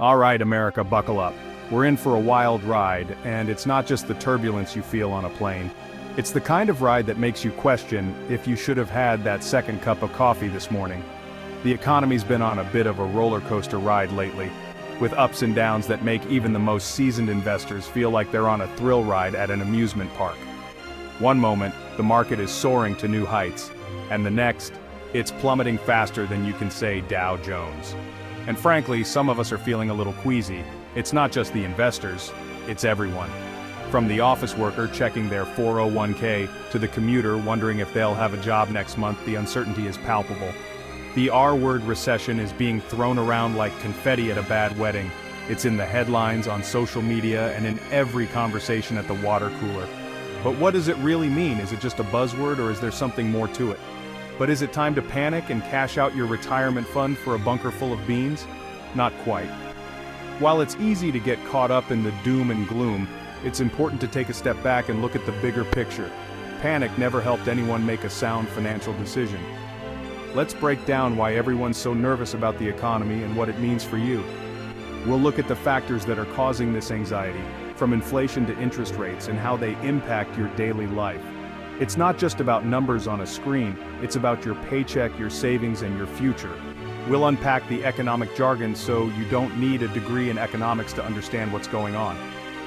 All right, America, buckle up. We're in for a wild ride, and it's not just the turbulence you feel on a plane. It's the kind of ride that makes you question if you should have had that second cup of coffee this morning. The economy's been on a bit of a roller coaster ride lately, with ups and downs that make even the most seasoned investors feel like they're on a thrill ride at an amusement park. One moment, the market is soaring to new heights, and the next, it's plummeting faster than you can say Dow Jones. And frankly, some of us are feeling a little queasy. It's not just the investors, it's everyone. From the office worker checking their 401k to the commuter wondering if they'll have a job next month, the uncertainty is palpable. The R-word recession is being thrown around like confetti at a bad wedding. It's in the headlines, on social media, and in every conversation at the water cooler. But what does it really mean? Is it just a buzzword, or is there something more to it? But is it time to panic and cash out your retirement fund for a bunker full of beans? Not quite. While it's easy to get caught up in the doom and gloom, it's important to take a step back and look at the bigger picture. Panic never helped anyone make a sound financial decision. Let's break down why everyone's so nervous about the economy and what it means for you. We'll look at the factors that are causing this anxiety, from inflation to interest rates, and how they impact your daily life. It's not just about numbers on a screen, it's about your paycheck, your savings, and your future. We'll unpack the economic jargon so you don't need a degree in economics to understand what's going on.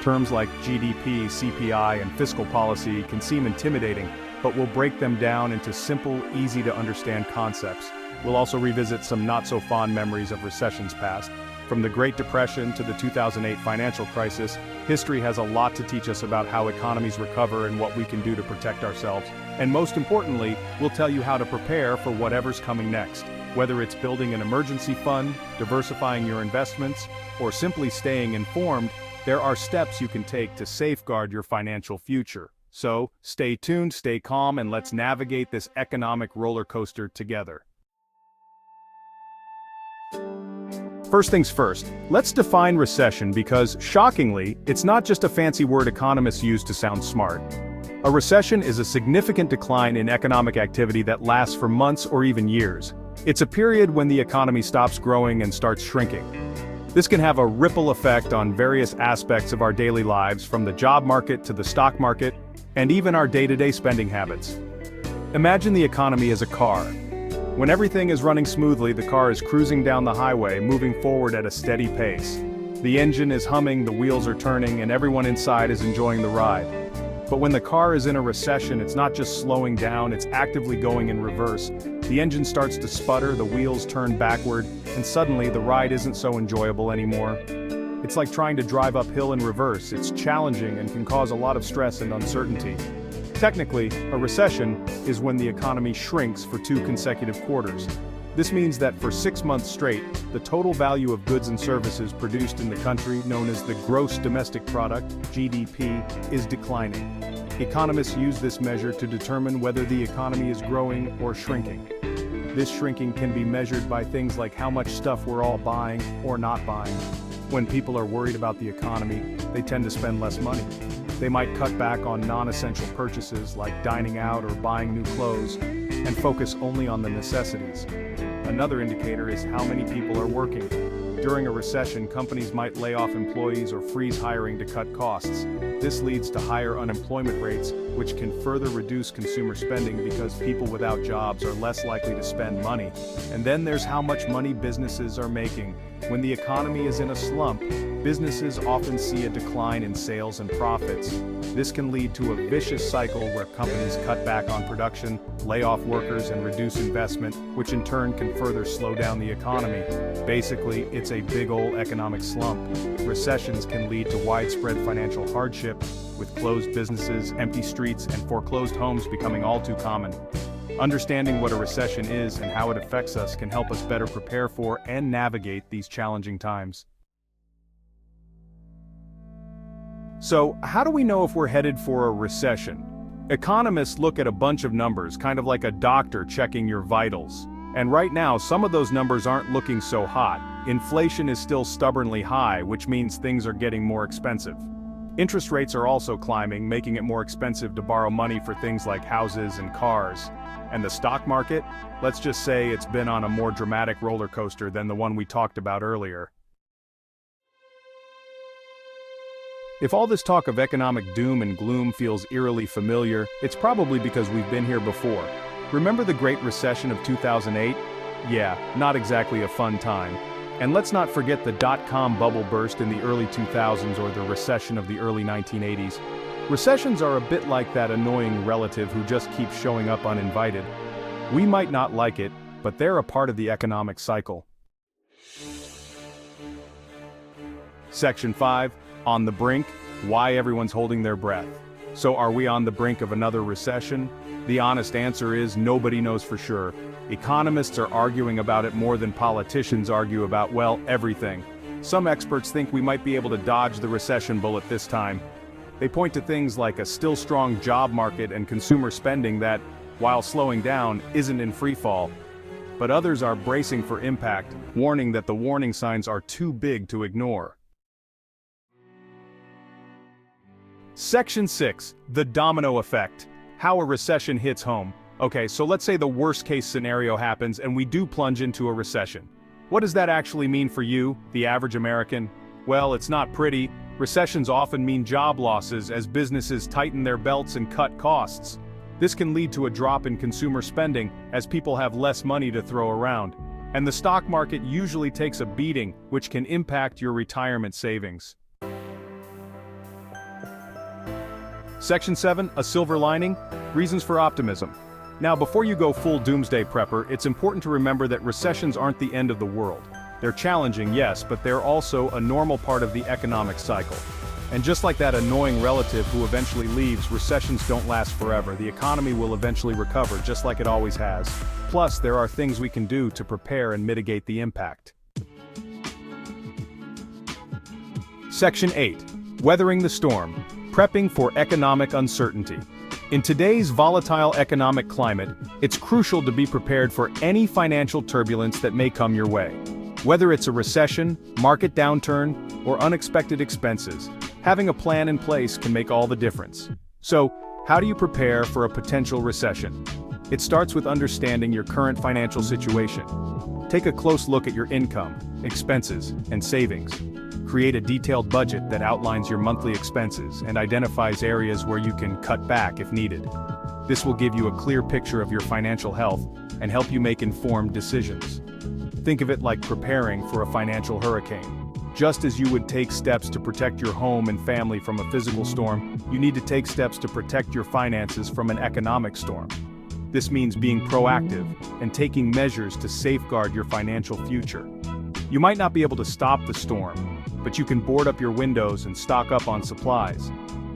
Terms like GDP, CPI, and fiscal policy can seem intimidating, but we'll break them down into simple, easy-to-understand concepts. We'll also revisit some not-so-fond memories of recessions past. From the Great Depression to the 2008 financial crisis, history has a lot to teach us about how economies recover and what we can do to protect ourselves. And most importantly, we'll tell you how to prepare for whatever's coming next. Whether it's building an emergency fund, diversifying your investments, or simply staying informed, there are steps you can take to safeguard your financial future. So, stay tuned, stay calm, and let's navigate this economic roller coaster together. First things first, let's define recession because, shockingly, it's not just a fancy word economists use to sound smart. A recession is a significant decline in economic activity that lasts for months or even years. It's a period when the economy stops growing and starts shrinking. This can have a ripple effect on various aspects of our daily lives, from the job market to the stock market, and even our day-to-day spending habits. Imagine the economy as a car. When everything is running smoothly, the car is cruising down the highway, moving forward at a steady pace. The engine is humming, the wheels are turning, and everyone inside is enjoying the ride. But when the car is in a recession, it's not just slowing down, it's actively going in reverse. The engine starts to sputter, the wheels turn backward, and suddenly the ride isn't so enjoyable anymore. It's like trying to drive uphill in reverse. It's challenging and can cause a lot of stress and uncertainty. Technically, a recession is when the economy shrinks for 2 consecutive quarters. This means that for 6 months straight, the total value of goods and services produced in the country, known as the gross domestic product, GDP, is declining. Economists use this measure to determine whether the economy is growing or shrinking. This shrinking can be measured by things like how much stuff we're all buying or not buying. When people are worried about the economy, they tend to spend less money. They might cut back on non-essential purchases like dining out or buying new clothes, and focus only on the necessities. Another indicator is how many people are working. During a recession, companies might lay off employees or freeze hiring to cut costs. This leads to higher unemployment rates, which can further reduce consumer spending because people without jobs are less likely to spend money. And then there's how much money businesses are making. When the economy is in a slump, businesses often see a decline in sales and profits. This can lead to a vicious cycle where companies cut back on production, lay off workers, and reduce investment, which in turn can further slow down the economy. Basically, it's a big ol' economic slump. Recessions can lead to widespread financial hardship, with closed businesses, empty streets, and foreclosed homes becoming all too common. Understanding what a recession is and how it affects us can help us better prepare for and navigate these challenging times. So, how do we know if we're headed for a recession? Economists look at a bunch of numbers, kind of like a doctor checking your vitals. And right now, some of those numbers aren't looking so hot. Inflation is still stubbornly high, which means things are getting more expensive. Interest rates are also climbing, making it more expensive to borrow money for things like houses and cars. And the stock market? Let's just say it's been on a more dramatic roller coaster than the one we talked about earlier. If all this talk of economic doom and gloom feels eerily familiar, it's probably because we've been here before. Remember the Great Recession of 2008? Yeah, not exactly a fun time. And let's not forget the dot-com bubble burst in the early 2000s or the recession of the early 1980s. Recessions are a bit like that annoying relative who just keeps showing up uninvited. We might not like it, but they're a part of the economic cycle. Section 5, On the Brink, Why Everyone's Holding Their Breath. So are we on the brink of another recession? The honest answer is nobody knows for sure. Economists are arguing about it more than politicians argue about, well, everything. Some experts think we might be able to dodge the recession bullet this time. They point to things like a still strong job market and consumer spending that, while slowing down, isn't in free fall. But others are bracing for impact, warning that the warning signs are too big to ignore. Section 6, The Domino Effect. How a recession hits home. Okay, so let's say the worst-case scenario happens and we do plunge into a recession. What does that actually mean for you, the average American? Well, it's not pretty. Recessions often mean job losses as businesses tighten their belts and cut costs. This can lead to a drop in consumer spending as people have less money to throw around. And the stock market usually takes a beating, which can impact your retirement savings. Section 7, A Silver Lining, Reasons for Optimism. Now, before you go full doomsday prepper, it's important to remember that recessions aren't the end of the world. They're challenging, yes, but they're also a normal part of the economic cycle. And just like that annoying relative who eventually leaves, recessions don't last forever. The economy will eventually recover, just like it always has. Plus, there are things we can do to prepare and mitigate the impact. Section 8, Weathering the Storm. Prepping for economic uncertainty. In today's volatile economic climate, it's crucial to be prepared for any financial turbulence that may come your way. Whether it's a recession, market downturn, or unexpected expenses, having a plan in place can make all the difference. So, how do you prepare for a potential recession? It starts with understanding your current financial situation. Take a close look at your income, expenses, and savings. Create a detailed budget that outlines your monthly expenses and identifies areas where you can cut back if needed. This will give you a clear picture of your financial health and help you make informed decisions. Think of it like preparing for a financial hurricane. Just as you would take steps to protect your home and family from a physical storm, you need to take steps to protect your finances from an economic storm. This means being proactive and taking measures to safeguard your financial future. You might not be able to stop the storm, but you can board up your windows and stock up on supplies.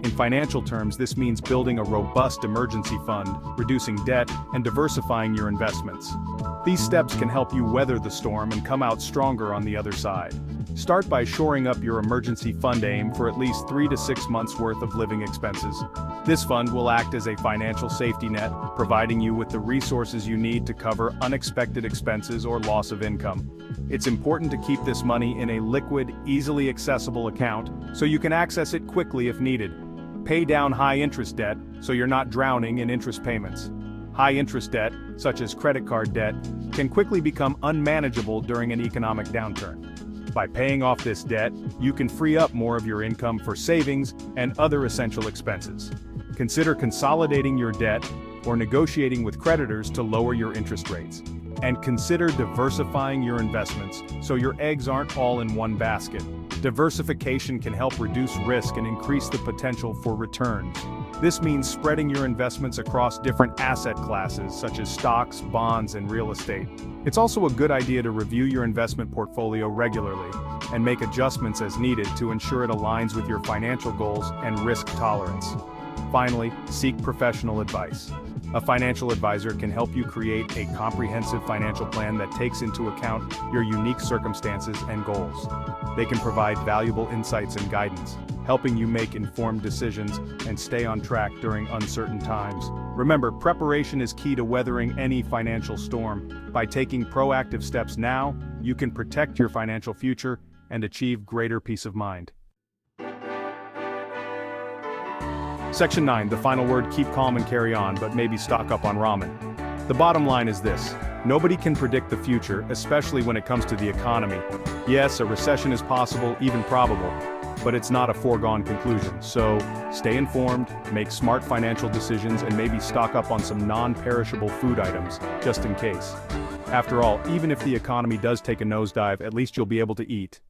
In financial terms, this means building a robust emergency fund, reducing debt, and diversifying your investments. These steps can help you weather the storm and come out stronger on the other side. Start by shoring up your emergency fund aim for at least 3 to 6 months worth of living expenses. This fund will act as a financial safety net, providing you with the resources you need to cover unexpected expenses or loss of income. It's important to keep this money in a liquid, easily accessible account so you can access it quickly if needed. Pay down high-interest debt so you're not drowning in interest payments. High-interest debt, such as credit card debt, can quickly become unmanageable during an economic downturn. By paying off this debt, you can free up more of your income for savings and other essential expenses. Consider consolidating your debt or negotiating with creditors to lower your interest rates. And consider diversifying your investments so your eggs aren't all in one basket. Diversification can help reduce risk and increase the potential for returns. This means spreading your investments across different asset classes such as stocks, bonds, and real estate. It's also a good idea to review your investment portfolio regularly and make adjustments as needed to ensure it aligns with your financial goals and risk tolerance. Finally, seek professional advice. A financial advisor can help you create a comprehensive financial plan that takes into account your unique circumstances and goals. They can provide valuable insights and guidance, helping you make informed decisions and stay on track during uncertain times. Remember, preparation is key to weathering any financial storm. By taking proactive steps now, you can protect your financial future and achieve greater peace of mind. Section 9, the final word: keep calm and carry on, but maybe stock up on ramen. The bottom line is this: nobody can predict the future, especially when it comes to the economy. Yes, a recession is possible, even probable. but it's not a foregone conclusion. So, stay informed, make smart financial decisions, and maybe stock up on some non-perishable food items, just in case. After all, even if the economy does take a nosedive, at least you'll be able to eat.